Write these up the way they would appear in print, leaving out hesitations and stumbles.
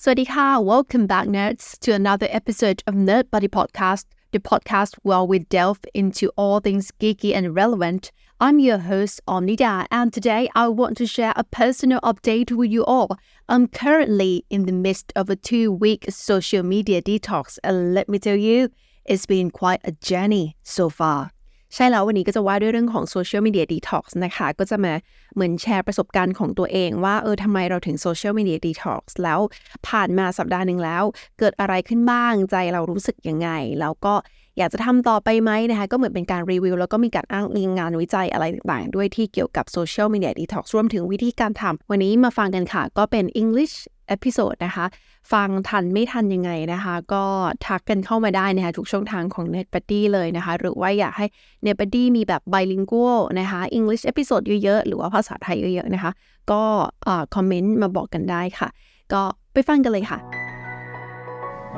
สวัสดีค่ะ Welcome back nerds to another episode of Nerd Buddy Podcast, the podcast where we delve into all things geeky and relevant. I'm your host, Omnida, and today I want to share a personal update with you all. I'm currently in the midst of a 2-week social media detox, and let me tell you, it's been quite a journey so far. ใช่แล้ววันนี้ก็จะว่าด้วยเรื่องของ Social Media Detox นะคะก็จะมาเหมือนแชร์ประสบการณ์ของตัวเองว่าทำไมเราถึง Social Media Detox แล้วผ่านมาสัปดาห์นึงแล้วเกิดอะไรขึ้นบ้างใจเรารู้สึกยังไงแล้วก็อยากจะทำต่อไปไหมนะคะก็เหมือนเป็นการรีวิวแล้วก็มีการอ้างอิงงานวิจัยอะไรต่างๆด้วยที่เกี่ยวกับ Social Media Detox รวมถึงวิธีการทำวันนี้มาฟังกันค่ะก็เป็น English episode นะคะฟังทันไม่ทันยังไงนะคะก็ทักกันเข้ามาได้นะคะทุกช่องทางของ Net Buddy เลยนะคะหรือว่าอยากให้ Net Buddy มีแบบ Bilingual นะคะ English episode เยอะๆหรือว่าภาษาไทยเยอะๆนะคะก็คอมเมนต์มาบอกกันได้ค่ะก็ไปฟังกันเลยค่ะ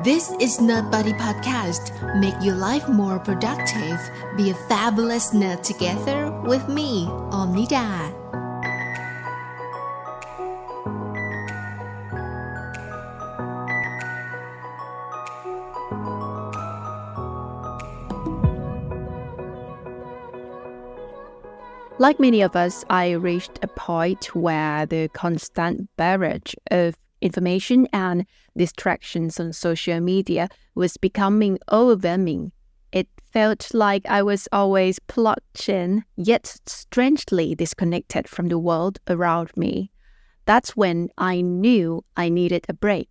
This is Nerd Buddy Podcast. Make your life more productive. Be a fabulous nerd together with me, Omnida. Like many of us, I reached a point where the constant barrage of information and distractions on social media was becoming overwhelming. It felt like I was always plugged in, yet strangely disconnected from the world around me. That's when I knew I needed a break.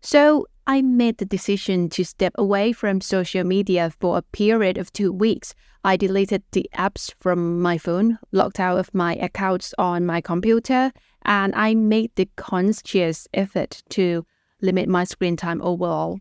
So I made the decision to step away from social media for a period of 2 weeks. I deleted the apps from my phone, logged out of my accounts on my computer, and I made the conscious effort to limit my screen time overall.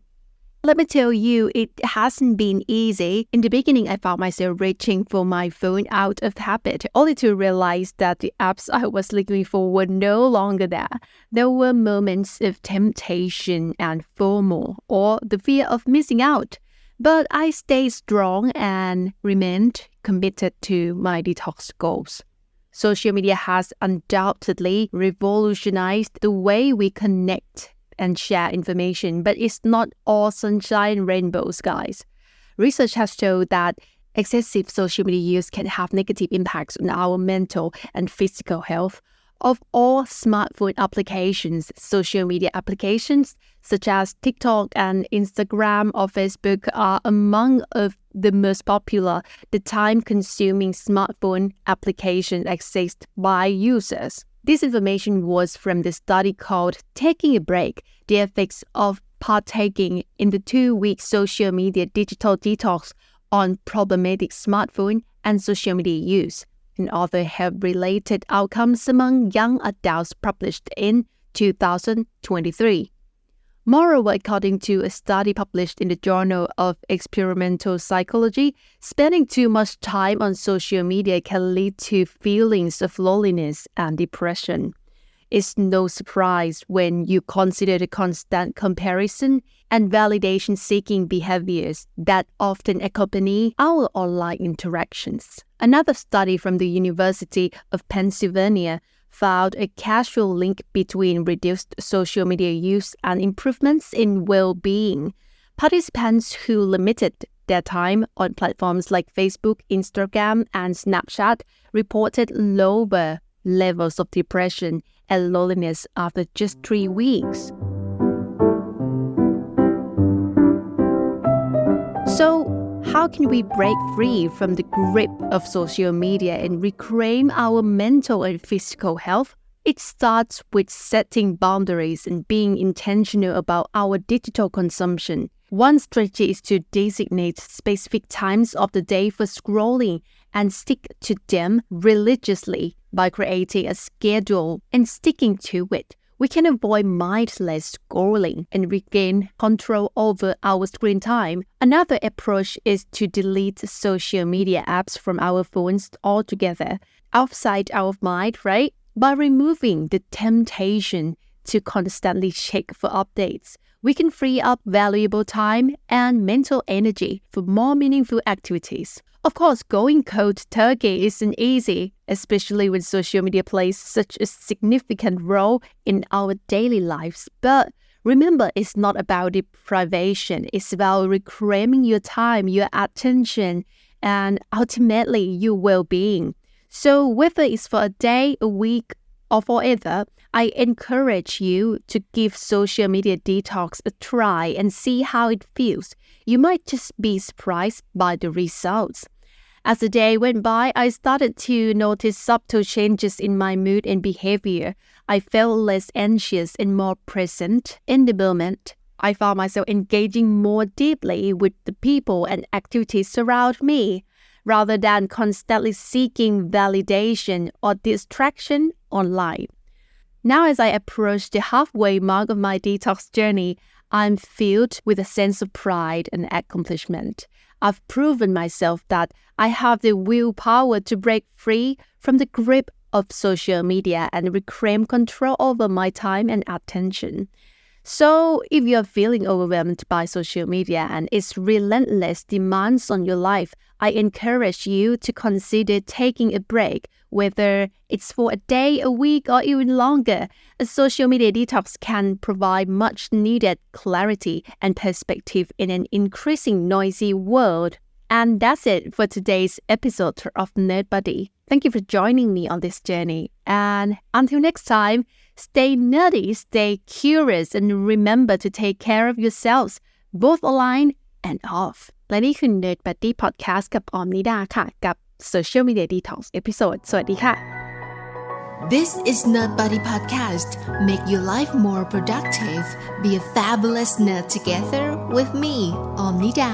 Let me tell you, it hasn't been easy. In the beginning, I found myself reaching for my phone out of habit, only to realize that the apps I was looking for were no longer there. There were moments of temptation and FOMO, or the fear of missing out. But I stayed strong and remained committed to my detox goals. Social media has undoubtedly revolutionized the way we connect and share information, but it's not all sunshine and rainbows, guys. Research has shown that excessive social media use can have negative impacts on our mental and physical health. Of all smartphone applications, social media applications such as TikTok and Instagram or Facebook are among of the most popular, the time-consuming smartphone applications accessed by users. This information was from the study called Taking a Break, the effects of partaking in the 2-week social media digital detox on problematic smartphone and social media use. And other health-related outcomes among young adults published in 2023. Moreover, according to a study published in the Journal of Experimental Psychology, spending too much time on social media can lead to feelings of loneliness and depression. It's no surprise when you consider the constant comparison and validation-seeking behaviors that often accompany our online interactions. Another study from the University of Pennsylvania found a causal link between reduced social media use and improvements in well-being. Participants who limited their time on platforms like Facebook, Instagram, and Snapchat reported lower levels of depression and loneliness after just 3 weeks. So, how can we break free from the grip of social media and reclaim our mental and physical health? It starts with setting boundaries and being intentional about our digital consumption. One strategy is to designate specific times of the day for scrolling and stick to them religiously. By creating a schedule and sticking to it, we can avoid mindless scrolling and regain control over our screen time. Another approach is to delete social media apps from our phones altogether, out of sight, out of mind, right? By removing the temptation to constantly check for updates, we can free up valuable time and mental energy for more meaningful activities. Of course, going cold turkey isn't easy, especially when social media plays such a significant role in our daily lives. But Remember, it's not about deprivation. It's about reclaiming your time, your attention, and ultimately your well-being. So whether it's for a day, a week, or forever, I encourage you to give social media detox a try and see how it feels. You might just be surprised by the results. As the day went by, I started to notice subtle changes in my mood and behavior. I felt less anxious and more present in the moment. I found myself engaging more deeply with the people and activities around me, rather than constantly seeking validation or distraction online. Now, as I approach the halfway mark of my detox journey, I'm filled with a sense of pride and accomplishment. I've proven myself that I have the willpower to break free from the grip of social media and reclaim control over my time and attention. So, if you're feeling overwhelmed by social media and its relentless demands on your life, I encourage you to consider taking a break, whether it's for a day, a week, or even longer. A social media detox can provide much needed clarity and perspective in an increasingly noisy world. And that's it for today's episode of Nerd Buddy. Thank you for joining me on this journey. And until next time, stay nerdy, stay curious, and remember to take care of yourselves, both online and off. และนี่คือ Nerd Buddy Podcast กับออมนิดาค่ะกับ Social Media Detox Episode สวัสดีค่ะ This is Nerd Buddy Podcast. Make your life more productive. Be a fabulous nerd together with me, Om Nida.